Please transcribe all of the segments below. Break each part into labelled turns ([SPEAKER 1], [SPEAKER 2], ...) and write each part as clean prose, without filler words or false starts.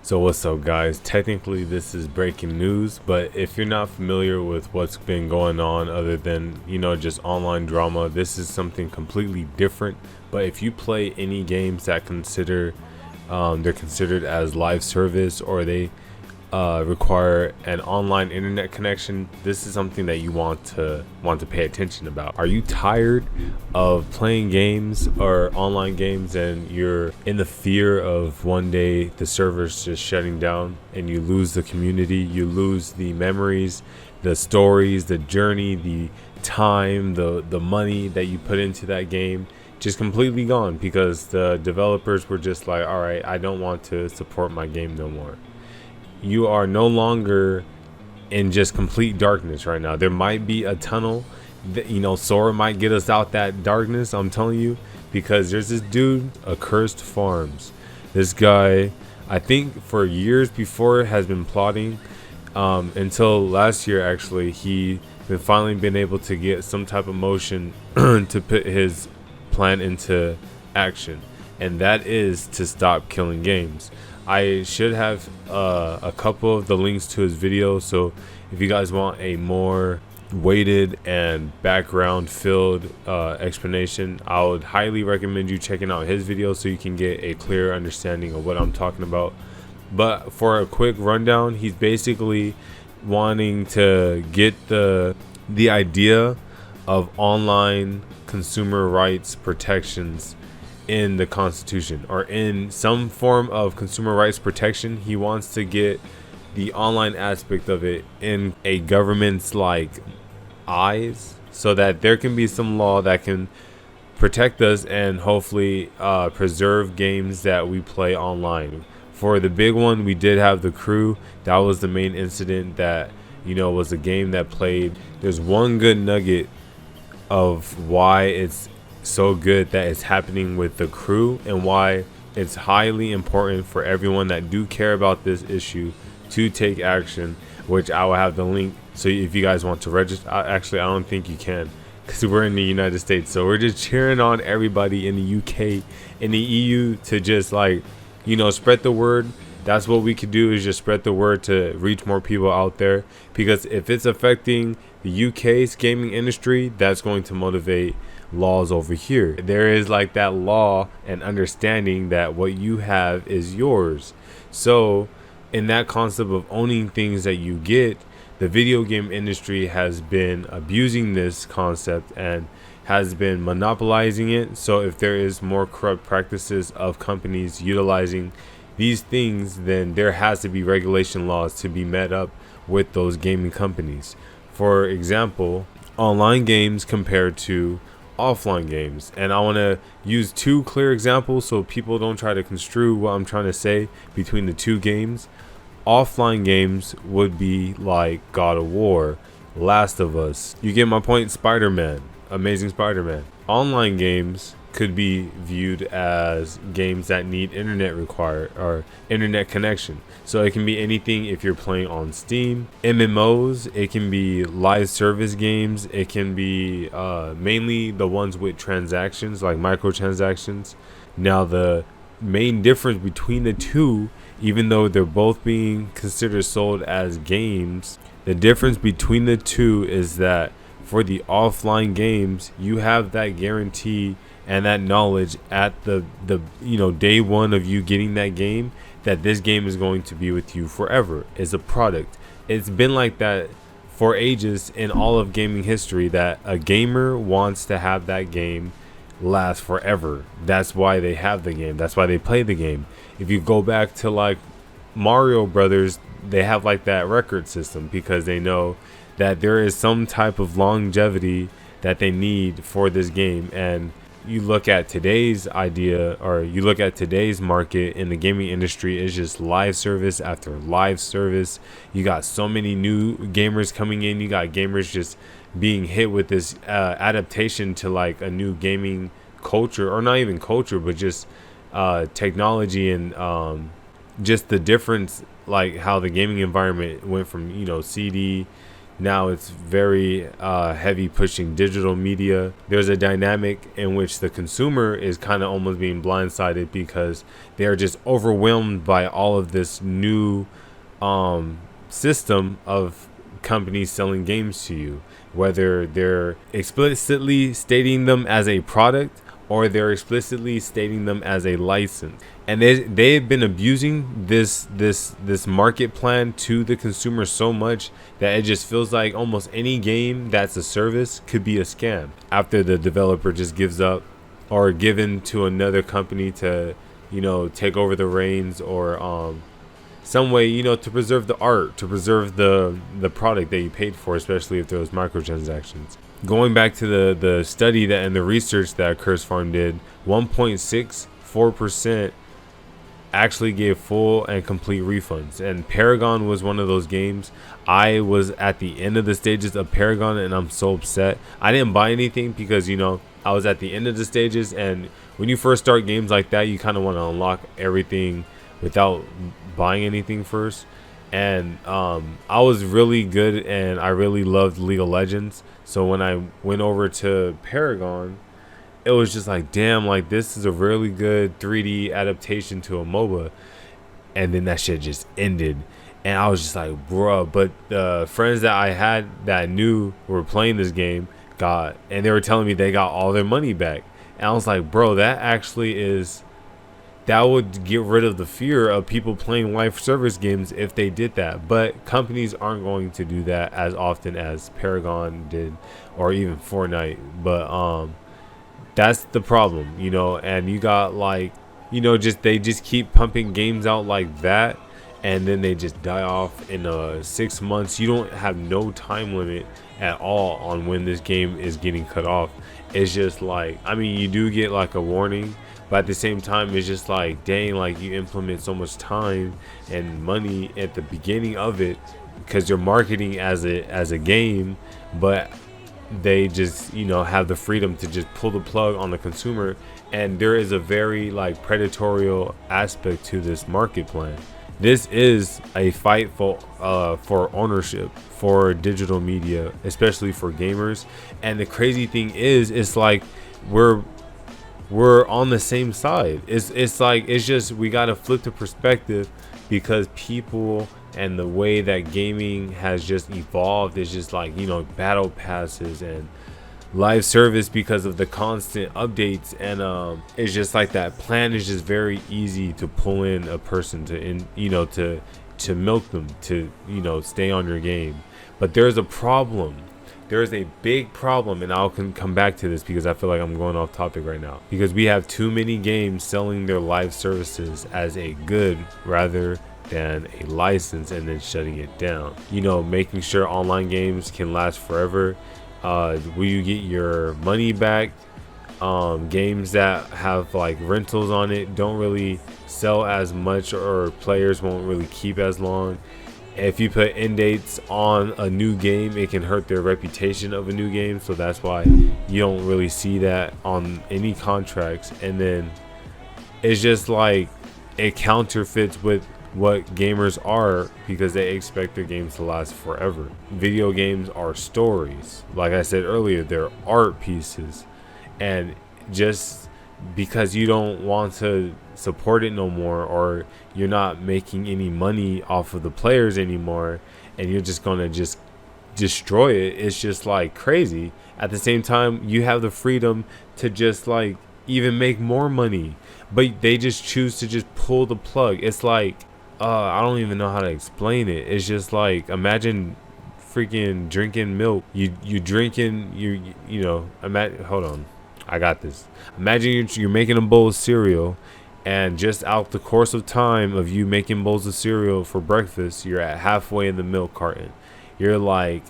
[SPEAKER 1] So what's up, guys? Technically this is breaking news, but if you're not familiar with what's been going on other than, just online drama, this is something completely different. But if you play any games that they're considered as live service, or they require an online internet connection, this is something that you want to pay attention about. Are you tired of playing games or online games, and you're in the fear of one day the servers just shutting down and you lose the community, you lose the memories, the stories, the journey, the time, the money that you put into that game, just completely gone because the developers were just like, all right, I don't want to support my game no more? You are no longer in just complete darkness right now. There might be a tunnel that, Sora might get us out that darkness, I'm telling you, because there's this dude, Accursed Farms. This guy, I think for years before, has been plotting until last year. Actually, he finally been able to get some type of motion to put his plan into action, and that is to stop killing games. I should have a couple of the links to his video, so if you guys want a more weighted and background filled explanation, I would highly recommend you checking out his video so you can get a clear understanding of what I'm talking about. But for a quick rundown, he's basically wanting to get the idea of online consumer rights protections in the Constitution, or in some form of consumer rights protection. He wants to get the online aspect of it in a government's eyes, so that there can be some law that can protect us and hopefully preserve games that we play online. For the big one, we did have The Crew. That was the main incident that was a game that played. There's one good nugget of why it's so good that it's happening with The Crew, and why it's highly important for everyone that do care about this issue to take action, which I will have the link. So if you guys want to register, actually I don't think you can, because we're in the United States, so we're just cheering on everybody in the UK, in the EU, to just spread the word. That's what we could do, is just spread the word to reach more people out there, because if it's affecting the UK's gaming industry, that's going to motivate laws over here. There is that law and understanding that what you have is yours. So in that concept of owning things that you get, the video game industry has been abusing this concept and has been monopolizing it. So if there is more corrupt practices of companies utilizing these things, then there has to be regulation laws to be met up with those gaming companies. For example, online games compared to offline games, and I want to use two clear examples so people don't try to construe what I'm trying to say between the two games. Offline games would be like God of War, Last of Us, you get my point, Spider-Man, Amazing Spider-Man. Online games could be viewed as games that need internet connection. So it can be anything. If you're playing on Steam, MMOs, it can be live service games, it can be mainly the ones with transactions, like microtransactions. Now the main difference between the two, even though they're both being considered sold as games, the difference between the two is that for the offline games, you have that guarantee and that knowledge at the day one of you getting that game, that this game is going to be with you forever. It's a product. It's been like that for ages in all of gaming history, that a gamer wants to have that game last forever. That's why they have the game. That's why they play the game. If you go back to Mario Brothers, they have that record system, because they know that there is some type of longevity that they need for this game. And you look at today's idea, or you look at today's market in the gaming industry, is just live service after live service. You got so many new gamers coming in. You got gamers just being hit with this adaptation to a new gaming culture, or not even culture, but just technology, and just the difference, how the gaming environment went from CD Now it's very heavy pushing digital media. There's a dynamic in which the consumer is kind of almost being blindsided because they're just overwhelmed by all of this new system of companies selling games to you, whether they're explicitly stating them as a product or they're explicitly stating them as a license. And they've been abusing this market plan to the consumer so much that it just feels like almost any game that's a service could be a scam after the developer just gives up or given to another company to, take over the reins, or some way, to preserve the art, to preserve the product that you paid for, especially if there was microtransactions. Going back to the study that and the research that Accursed Farm did, 1.64% actually gave full and complete refunds. And Paragon was one of those games. I was at the end of the stages of Paragon and I'm so upset. I didn't buy anything because, I was at the end of the stages, and when you first start games like that, you kind of want to unlock everything without buying anything first. And I was really good and I really loved League of Legends. So when I went over to Paragon, it was just like, damn, like this is a really good 3D adaptation to a MOBA. And then that shit just ended. And I was just like, bruh. But the friends that I had that I knew were playing this game and they were telling me they got all their money back. And I was like, bro, that would get rid of the fear of people playing live service games if they did that. But companies aren't going to do that as often as Paragon did, or even Fortnite. But that's the problem, and you got they just keep pumping games out like that, and then they just die off in 6 months. You don't have no time limit at all on when this game is getting cut off. It's just like, you do get like a warning, but at the same time, it's just like, dang, like you implement so much time and money at the beginning of it because you're marketing as a game, but they just, have the freedom to just pull the plug on the consumer. And there is a very like predatory aspect to this market plan. This is a fight for ownership for digital media, especially for gamers. And the crazy thing is, it's like we're on the same side. It's like, it's just, we got to flip the perspective because people and the way that gaming has just evolved is just like, battle passes and live service because of the constant updates. And it's just like that plan is just very easy to pull in a person to milk them to, stay on your game. But there's a problem. There is a big problem, and I'll come back to this because I feel like I'm going off topic right now. Because we have too many games selling their live services as a good rather than a license and then shutting it down. Making sure online games can last forever. Will you get your money back? Games that have like rentals on it don't really sell as much, or players won't really keep as long. If you put end dates on a new game, it can hurt their reputation of a new game. So that's why you don't really see that on any contracts. And then it's just like it counterfeits with what gamers are because they expect their games to last forever. Video games are stories. Like I said earlier, they're art pieces. And just because you don't want to support it no more, or you're not making any money off of the players anymore, and you're just gonna just destroy it, it's just like crazy. At the same time, you have the freedom to just like even make more money, but they just choose to just pull the plug. It's like I don't even know how to explain it. It's just like, imagine freaking drinking milk. Imagine, hold on, I got this. Imagine you're making a bowl of cereal, and just out the course of time of you making bowls of cereal for breakfast, you're at halfway in the milk carton. You're like,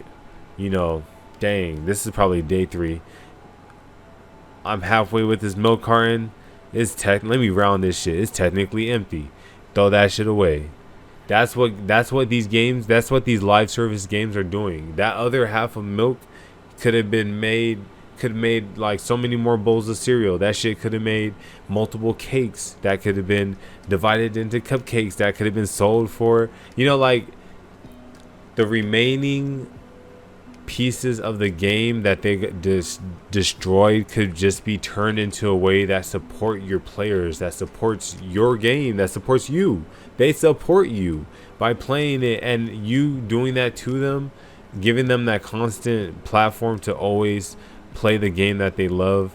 [SPEAKER 1] dang, this is probably day 3. I'm halfway with this milk carton. Let me round this shit. It's technically empty. Throw that shit away. That's what these live service games are doing. That other half of milk could have made like so many more bowls of cereal. That shit could have made multiple cakes that could have been divided into cupcakes that could have been sold for, like the remaining pieces of the game that they destroyed could just be turned into a way that support your players, that supports your game, that supports you. They support you by playing it, and you doing that to them, giving them that constant platform to always play the game that they love.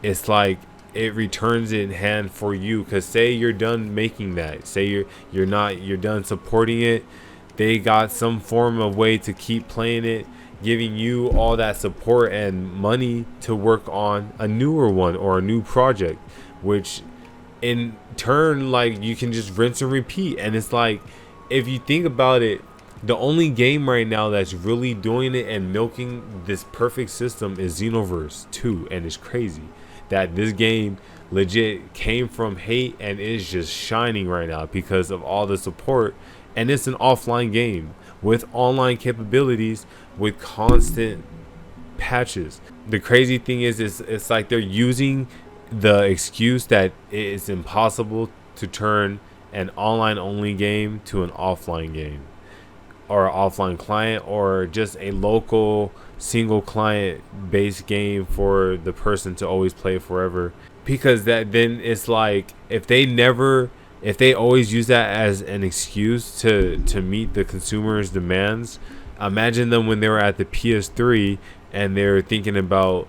[SPEAKER 1] It's like it returns in hand for you, because say you're done making that, say you're done supporting it, they got some form of way to keep playing it, giving you all that support and money to work on a newer one or a new project, which in turn, like, you can just rinse and repeat. And it's like, if you think about it, the only game right now that's really doing it and milking this perfect system is Xenoverse 2. And it's crazy that this game legit came from hate and is just shining right now because of all the support. And it's an offline game with online capabilities, with constant patches. The crazy thing is, it's like they're using the excuse that it's impossible to turn an online only game to an offline game, or an offline client, or just a local single client based game for the person to always play forever. Because that, then it's like, if they always use that as an excuse to meet the consumer's demands, imagine them when they were at the PS3 and they're thinking about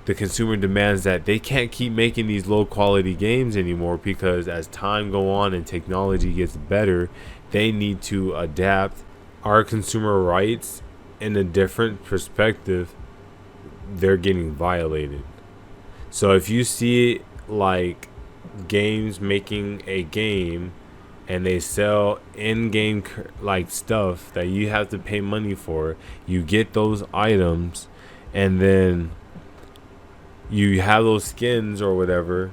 [SPEAKER 1] the consumer demands that they can't keep making these low quality games anymore, because as time go on and technology gets better, they need to adapt our consumer rights in a different perspective. They're getting violated. So if you see like games making a game and they sell in-game like stuff that you have to pay money for, you get those items, and then you have those skins or whatever,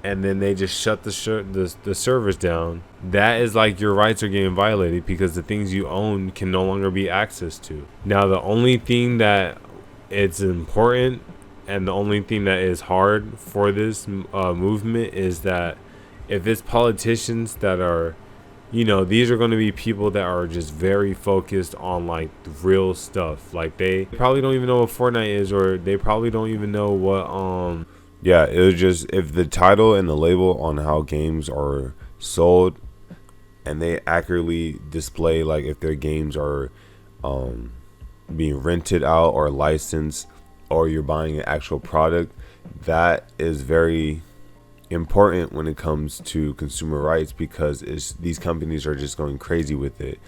[SPEAKER 1] and then they just shut the servers down, that is like your rights are getting violated, because the things you own can no longer be accessed to. Now, the only thing that it's important, and the only thing that is hard for this movement, is that if it's politicians that are, these are going to be people that are just very focused on like real stuff. Like, they probably don't even know what Fortnite is, or they probably don't even know what
[SPEAKER 2] Yeah, it was just, if the title and the label on how games are sold, and they accurately display like if their games are being rented out or licensed, or you're buying an actual product, that is very important when it comes to consumer rights, because these companies are just going crazy with it.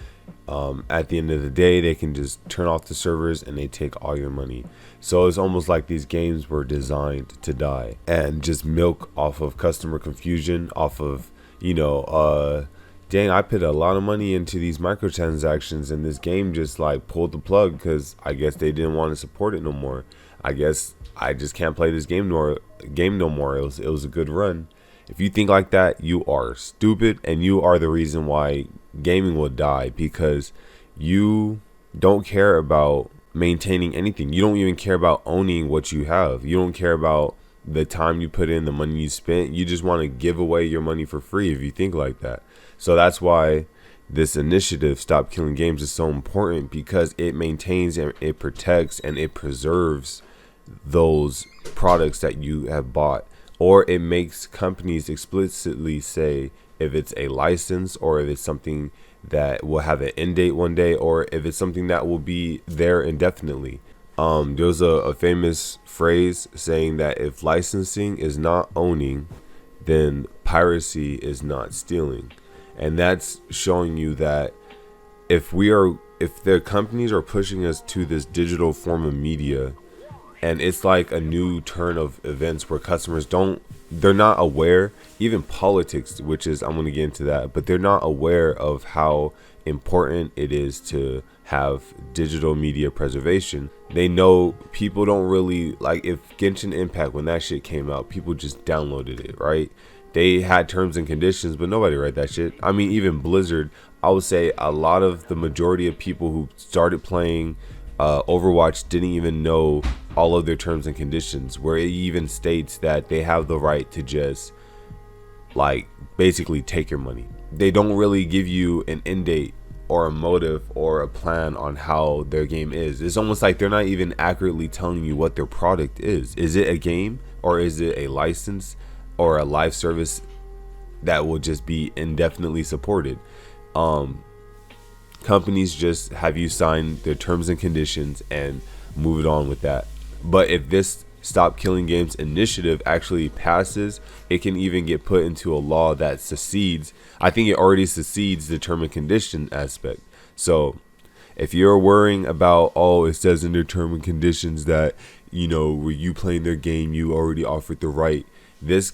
[SPEAKER 2] At the end of the day, they can just turn off the servers and they take all your money. So it's almost like these games were designed to die and just milk off of customer confusion, off of, dang, I put a lot of money into these microtransactions, and this game just like pulled the plug because I guess they didn't want to support it no more. I guess I just can't play this game no more. It was a good run. If you think like that, you are stupid, and you are the reason why gaming will die, because you don't care about maintaining anything. You don't even care about owning what you have. You don't care about the time you put in, the money you spent. You just want to give away your money for free if you think like that. So that's why this initiative, Stop Killing Games, is so important, because it maintains and it protects and it preserves those products that you have bought, or it makes companies explicitly say if it's a license, or if it's something that will have an end date one day, or if it's something that will be there indefinitely. There's a famous phrase saying that if licensing is not owning, then piracy is not stealing. And that's showing you that if the companies are pushing us to this digital form of media, and it's like a new turn of events where customers they're not aware, even politics, which is, I'm going to get into that, but they're not aware of how important it is to have digital media preservation. They know people don't really, like, if Genshin Impact, when that shit came out, people just downloaded it, right? They had terms and conditions, but nobody read that shit. I mean, even Blizzard, I would say the majority of people who started playing Overwatch didn't even know all of their terms and conditions, where it even states that they have the right to just like basically take your money. They don't really give you an end date or a motive or a plan on how their game is. It's almost like they're not even accurately telling you what their product is. Is it a game, or is it a license or a live service that will just be indefinitely supported? Companies just have you sign their terms and conditions and move it on with that. But if this Stop Killing Games initiative actually passes, it can even get put into a law that succeeds. I think it already succeeds the term and condition aspect. So if you're worrying about, oh, it says in their term and conditions that, you know, were you playing their game, you already offered the right. This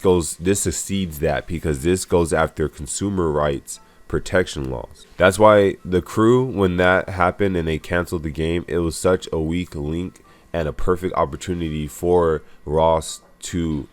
[SPEAKER 2] succeeds that, because this goes after consumer rights protection laws. That's why The Crew, when that happened and they canceled the game, it was such a weak link and a perfect opportunity for Ross to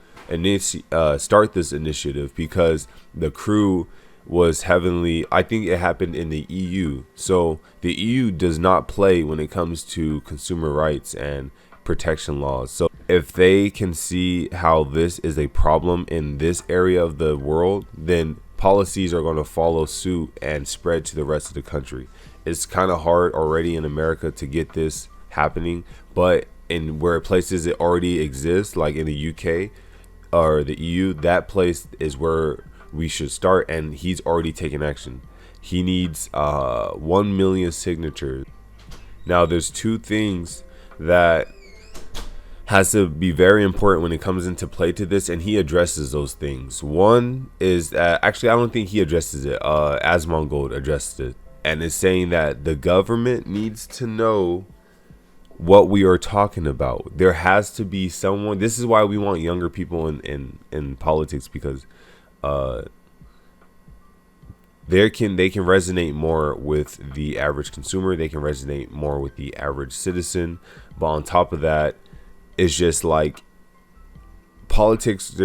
[SPEAKER 2] start this initiative, because The Crew was heavily, I think it happened in the EU. So the EU does not play when it comes to consumer rights and protection laws. So if they can see how this is a problem in this area of the world, then policies are going to follow suit and spread to the rest of the country. It's kind of hard already in America to get this happening, but in where places it already exists, like in the UK or the EU, that place is where we should start. And he's already taken action. He needs 1 million signatures. Now there's two things that has to be very important when it comes into play to this, and he addresses those things. One is that, actually I don't think he addresses it, Asmongold addressed it, and is saying that the government needs to know what we are talking about. There has to be someone. This is why we want younger people in politics, because they can resonate more with the average consumer. They can resonate more with the average citizen. But on top of that, it's just like politicians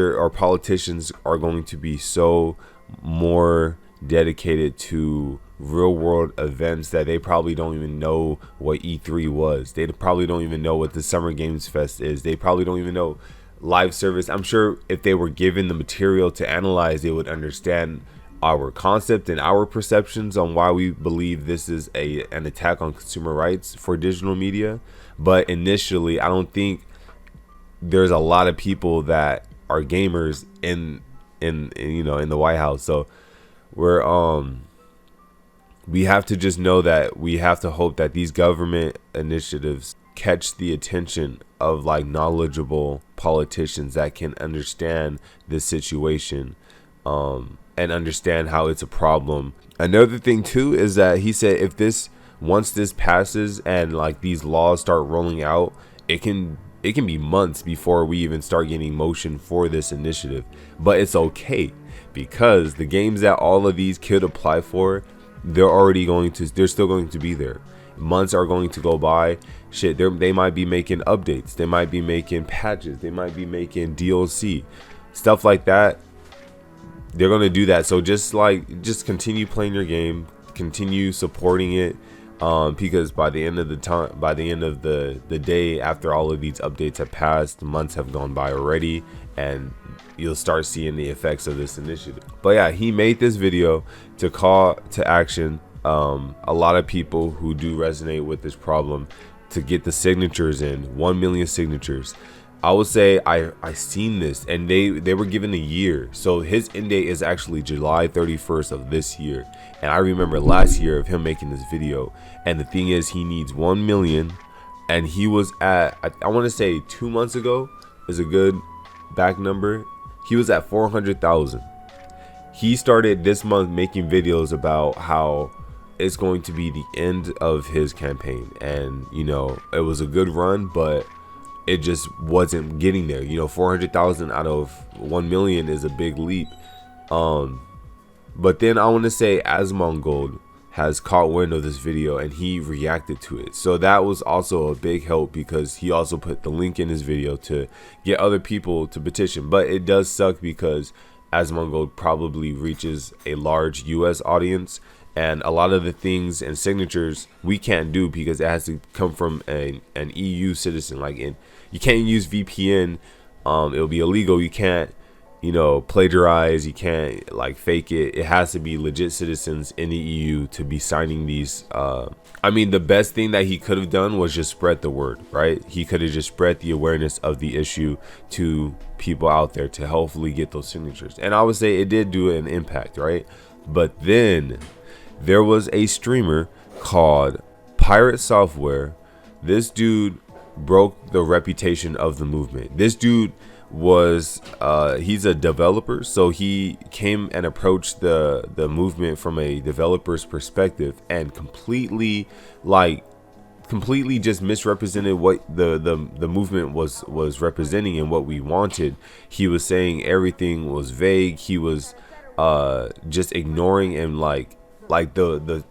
[SPEAKER 2] are going to be so more dedicated to real world events that they probably don't even know what E3 was. They probably don't even know what the Summer Games Fest is. They probably don't even know live service. I'm sure if they were given the material to analyze, they would understand our concept and our perceptions on why we believe this is an attack on consumer rights for digital media. But initially, I don't think there's a lot of people that are gamers in the White House. So we have to just know that we have to hope that these government initiatives catch the attention of like knowledgeable politicians that can understand this situation and understand how it's a problem. Another thing too is that he said once this passes and like these laws start rolling out, it can be months before we even start getting motion for this initiative. But it's okay, because the games that all of these could apply for, they're still going to be there. Months are going to go by. Shit, they might be making updates, they might be making patches, they might be making DLC, stuff like that. They're going to do that. So just continue playing your game, continue supporting it, because by the end of the day, after all of these updates have passed, months have gone by already, and you'll start seeing the effects of this initiative. But yeah, he made this video to call to action a lot of people who do resonate with this problem to get the signatures in, 1 million signatures. I would say I seen this, and they were given a year. So his end date is actually July 31st of this year. And I remember last year of him making this video. And the thing is, he needs 1 million. And he was at, I want to say 2 months ago is a good back number. He was at 400,000. He started this month making videos about how it's going to be the end of his campaign. And, it was a good run, but it just wasn't getting there. 400,000 out of 1 million is a big leap. But then I want to say Asmongold has caught wind of this video and he reacted to it. So that was also a big help, because he also put the link in his video to get other people to petition. But it does suck because Asmongold probably reaches a large US audience, and a lot of the things and signatures we can't do because it has to come from an EU citizen. You can't use VPN. It'll be illegal. You can't plagiarize. You can't like fake it. It has to be legit citizens in the EU to be signing these. I mean, the best thing that he could have done was just spread the word, right? He could have just spread the awareness of the issue to people out there to hopefully get those signatures. And I would say it did do an impact, right? But then there was a streamer called Pirate Software. This dude broke the reputation of the movement. This dude was he's a developer, so he came and approached the movement from a developer's perspective and completely just misrepresented what the movement was representing and what we wanted. He was saying everything was vague. He was just ignoring and like the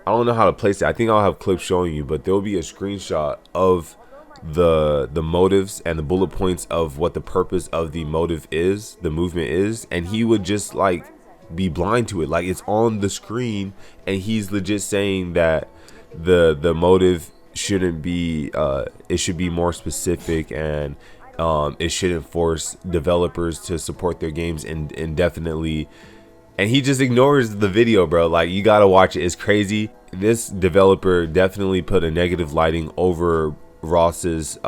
[SPEAKER 2] I don't know how to place it. I think I'll have clips showing you, but there'll be a screenshot of the motives and the bullet points of what the purpose of the movement is, and he would just like be blind to it. Like, it's on the screen and he's legit saying that the motive shouldn't be it should be more specific, and it shouldn't force developers to support their games indefinitely. And he just ignores the video, bro. Like, you gotta watch it. It's crazy. This developer definitely put a negative lighting over Ross's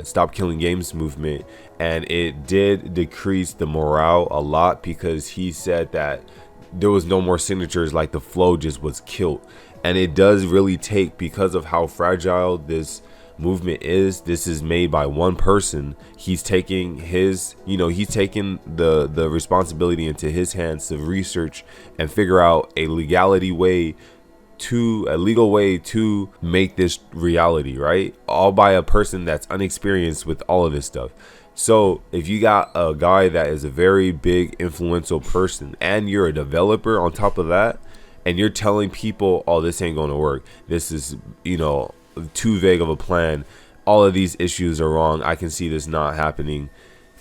[SPEAKER 2] Stop Killing Games movement, and it did decrease the morale a lot because he said that there was no more signatures, like the flow just was killed. And it does really take, because of how fragile this movement is, this is made by one person. He's taking his he's taking the responsibility into his hands to research and figure out a legal way to make this reality, right? All by a person that's unexperienced with all of this stuff. So if you got a guy that is a very big influential person and you're a developer on top of that, and you're telling people, oh, this ain't gonna work, this is too vague of a plan, all of these issues are wrong, I can see this not happening,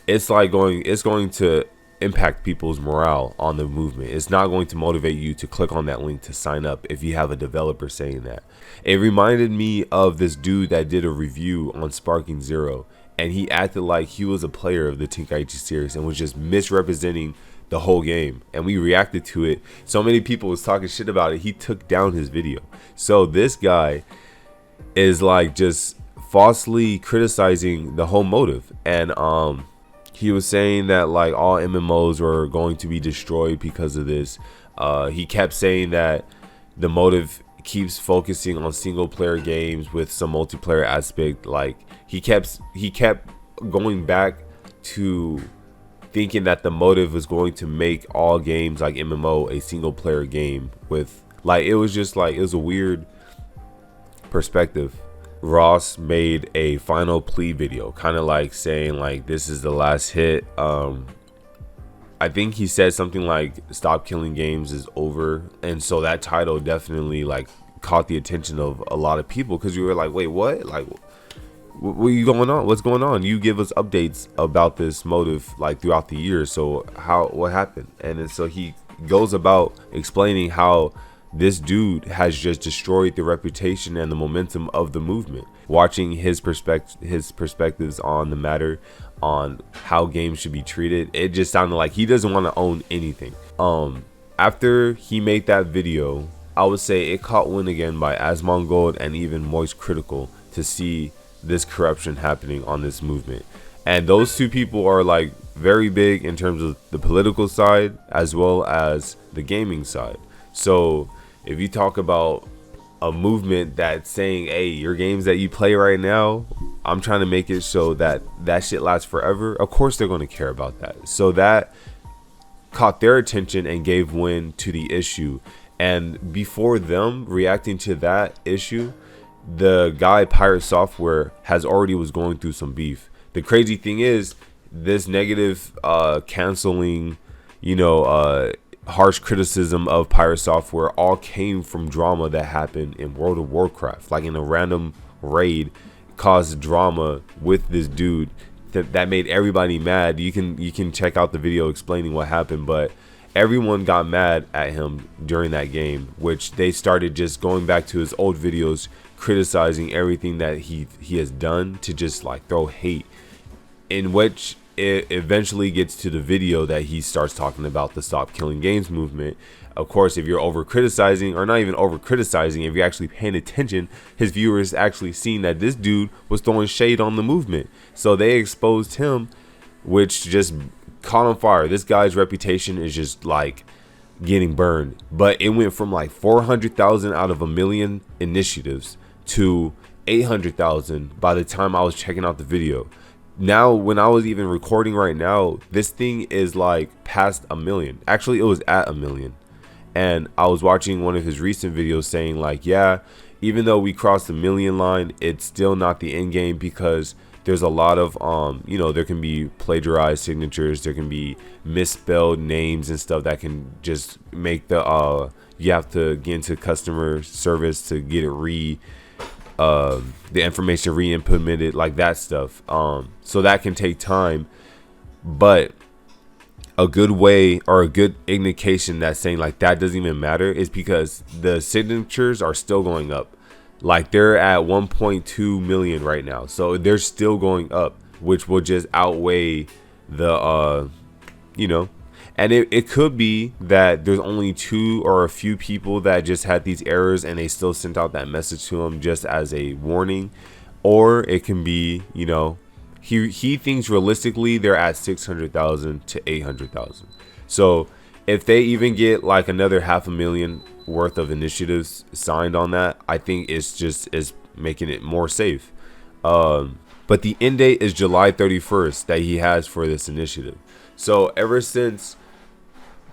[SPEAKER 2] it's going to impact people's morale on the movement. It's not going to motivate you to click on that link to sign up if you have a developer saying that. It reminded me of this dude that did a review on Sparking Zero, and he acted like he was a player of the Tenkaichi series and was just misrepresenting the whole game, and we reacted to it. So many people was talking shit about it, he took down his video. So this guy is like just falsely criticizing the whole motive, and he was saying that like all MMOs were going to be destroyed because of this. He kept saying that the motive keeps focusing on single player games with some multiplayer aspect. Like, he kept going back to thinking that the motive was going to make all games like MMO a single player game with, like, it was a weird perspective. Ross made a final plea video, kind of like saying like, this is the last hit. I think he said something like Stop Killing Games is over, and so that title definitely like caught the attention of a lot of people, because you were like, wait, what? Like, what you going on? What's going on? You give us updates about this motive like throughout the year, so what happened? And then, so he goes about explaining how this dude has just destroyed the reputation and the momentum of the movement. Watching his perspectives on the matter, on how games should be treated, it just sounded like he doesn't want to own anything. After he made that video, I would say it caught wind again by Asmongold and even Moist Critical to see this corruption happening on this movement. And those two people are like very big in terms of the political side as well as the gaming side. So if you talk about a movement that's saying, hey, your games that you play right now, I'm trying to make it so that that shit lasts forever, of course they're going to care about that. So that caught their attention and gave wind to the issue. And before them reacting to that issue, the guy Pirate Software has already was going through some beef. The crazy thing is, this negative canceling, harsh criticism of Pirate Software all came from drama that happened in World of Warcraft. Like, in a random raid caused drama with this dude that made everybody mad. You can check out the video explaining what happened, but everyone got mad at him during that game, which they started just going back to his old videos criticizing everything that he has done to just like throw hate, in which it eventually gets to the video that he starts talking about the Stop Killing Games movement. Of course, if you're over criticizing, or not even over criticizing, if you're actually paying attention, his viewers actually seen that this dude was throwing shade on the movement. So they exposed him, which just caught on fire. This guy's reputation is just like getting burned. But it went from like 400,000 out of a million initiatives to 800,000 by the time I was checking out the video. Now, when I was even recording right now, this thing is like past a million. Actually, it was at a million. And I was watching one of his recent videos saying like, yeah, even though we crossed the million line, it's still not the end game, because there's a lot of there can be plagiarized signatures, there can be misspelled names and stuff that can just make the you have to get into customer service to get it the information re-implemented, like that stuff. So that can take time, but a good way, or a good indication that's saying like that doesn't even matter, is because the signatures are still going up. Like they're at 1.2 million right now, so they're still going up, which will just outweigh the and it could be that there's only two or a few people that just had these errors and they still sent out that message to him just as a warning. Or it can be, he thinks realistically they're at 600,000 to 800,000. So if they even get like another 500,000 worth of initiatives signed on that, I think is making it more safe. But the end date is July 31st that he has for this initiative. So ever since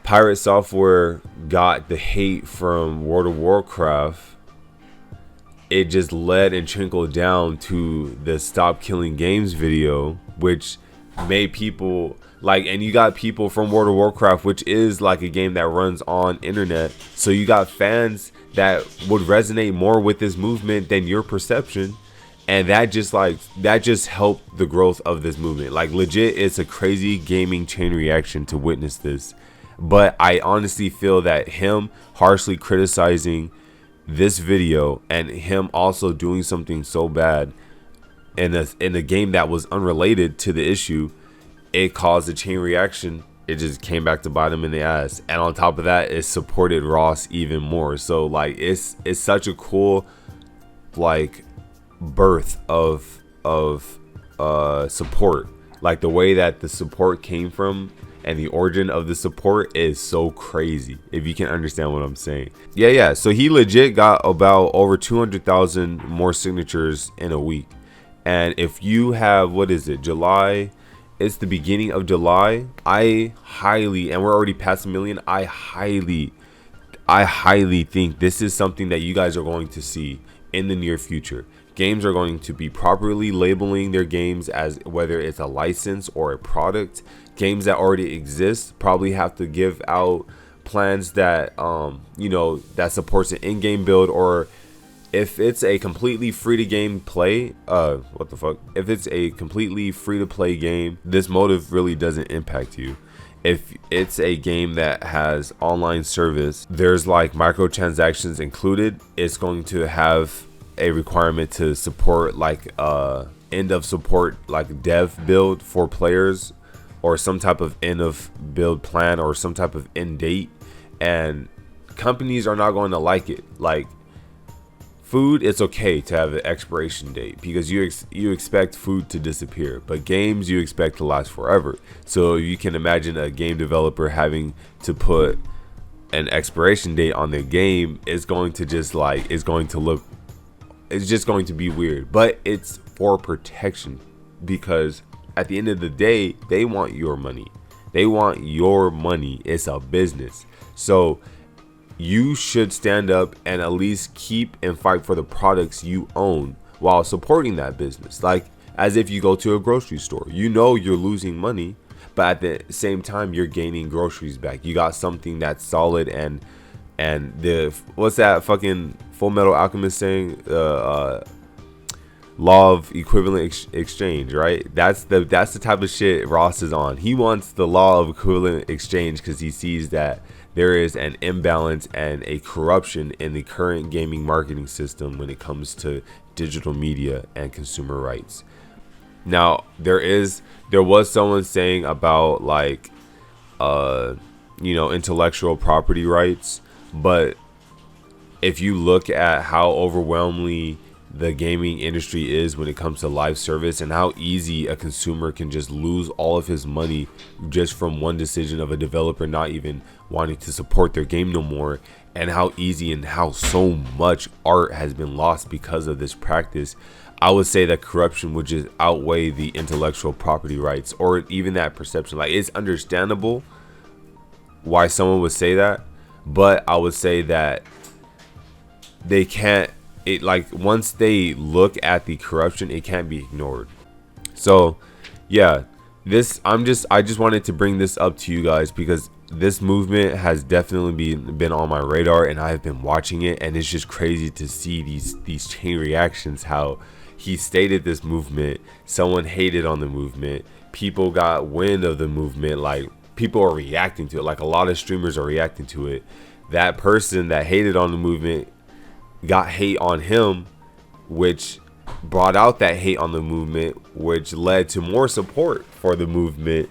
[SPEAKER 2] Pirate Software got the hate from World of Warcraft, it just led and trickled down to the Stop Killing Games video, which made people like, and you got people from World of Warcraft, which is like a game that runs on internet, so you got fans that would resonate more with this movement than your perception. And that just helped the growth of this movement. Like legit, it's a crazy gaming chain reaction to witness this. But I honestly feel that him harshly criticizing this video and him also doing something so bad in a game that was unrelated to the issue, it caused a chain reaction. It just came back to bite him in the ass. And on top of that, it supported Ross even more. So like it's such a cool like birth of support. Like the way that the support came from and the origin of the support is so crazy, if you can understand what I'm saying. Yeah, so he legit got about over 200,000 more signatures in a week. And if you have, what is it, July, it's the beginning of July, I highly, and we're already past a million, I highly think this is something that you guys are going to see in the near future. Games are going to be properly labeling their games as whether it's a license or a product. Games that already exist probably have to give out plans that that supports an in-game build, or if it's a completely free to game play, if it's a completely free to play game, this motive really doesn't impact you. If it's a game that has online service, there's like microtransactions included, it's going to have a requirement to support like end of support, like dev build for players, or some type of end of build plan, or some type of end date. And companies are not going to like it. Like food, it's okay to have an expiration date because you expect food to disappear, but games you expect to last forever. So you can imagine a game developer having to put an expiration date on their game, is going to just like, it's just going to be weird. But it's for protection, because at the end of the day, they want your money. It's a business. So you should stand up and at least keep and fight for the products you own while supporting that business. Like as if you go to a grocery store, you're losing money, but at the same time you're gaining groceries back. You got something that's solid, and the, what's that fucking Full Metal Alchemist saying, law of equivalent exchange, right? That's the type of shit Ross is on. He wants the law of equivalent exchange because he sees that there is an imbalance and a corruption in the current gaming marketing system when it comes to digital media and consumer rights. Now there was someone saying about like intellectual property rights, but if you look at how overwhelmingly the gaming industry is when it comes to live service, and how easy a consumer can just lose all of his money just from one decision of a developer not even wanting to support their game no more, and how easy and how so much art has been lost because of this practice, I would say that corruption would just outweigh the intellectual property rights, or even that perception. Like, it's understandable why someone would say that, but I would say that they can't, it like, once they look at the corruption, it can't be ignored. So yeah, I just wanted to bring this up to you guys because this movement has definitely been on my radar, and I've been watching it, and it's just crazy to see these chain reactions. How he stated this movement, someone hated on the movement, people got wind of the movement, like people are reacting to it, like a lot of streamers are reacting to it. That person that hated on the movement got hate on him, which brought out that hate on the movement, which led to more support for the movement.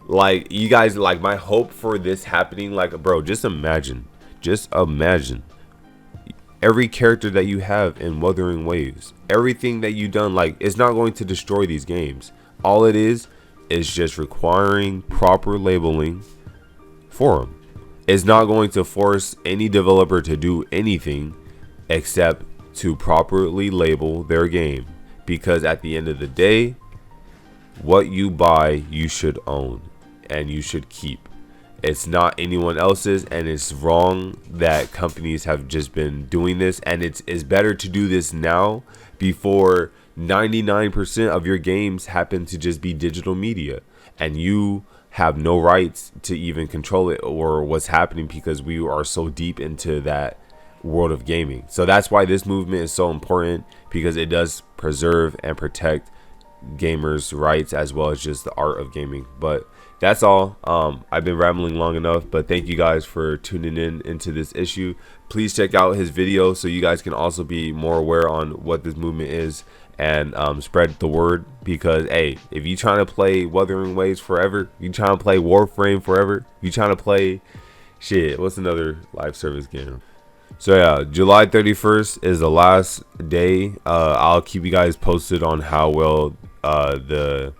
[SPEAKER 2] Like, you guys, like, my hope for this happening, like, bro, just imagine every character that you have in Wuthering Waves, everything that you done, like, it's not going to destroy these games. All it is just requiring proper labeling for them. It's not going to force any developer to do anything except to properly label their game, because at the end of the day, what you buy you should own and you should keep. It's not anyone else's, and it's wrong that companies have just been doing this, and it's better to do this now before 99% of your games happen to just be digital media and you have no rights to even control it or what's happening, because we are so deep into that world of gaming. So that's why this movement is so important, because it does preserve and protect gamers' rights as well as just the art of gaming. But that's all. I've been rambling long enough, but thank you guys for tuning in into this issue. Please check out his video so you guys can also be more aware on what this movement is, and spread the word, because hey, if you trying to play Wuthering Waves forever, you trying to play Warframe forever, you trying to play shit, what's another live service game? So yeah, July 31st is the last day. I'll keep you guys posted on how well the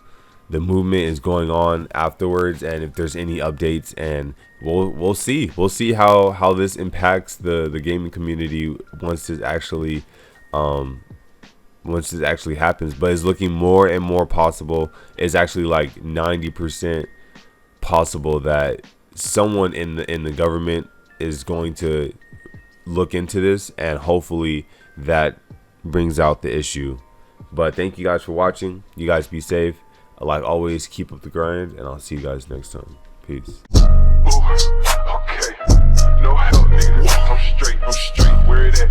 [SPEAKER 2] movement is going on afterwards, and if there's any updates, and we'll see how this impacts the gaming community once this actually happens. But it's looking more and more possible. It's actually like 90% possible that someone in the government is going to look into this, and hopefully that brings out the issue. But thank you guys for watching. You guys be safe. Like always, keep up the grind, and I'll see you guys next time. Peace.
[SPEAKER 3] Okay, no help, nigga. I'm straight. Where it at?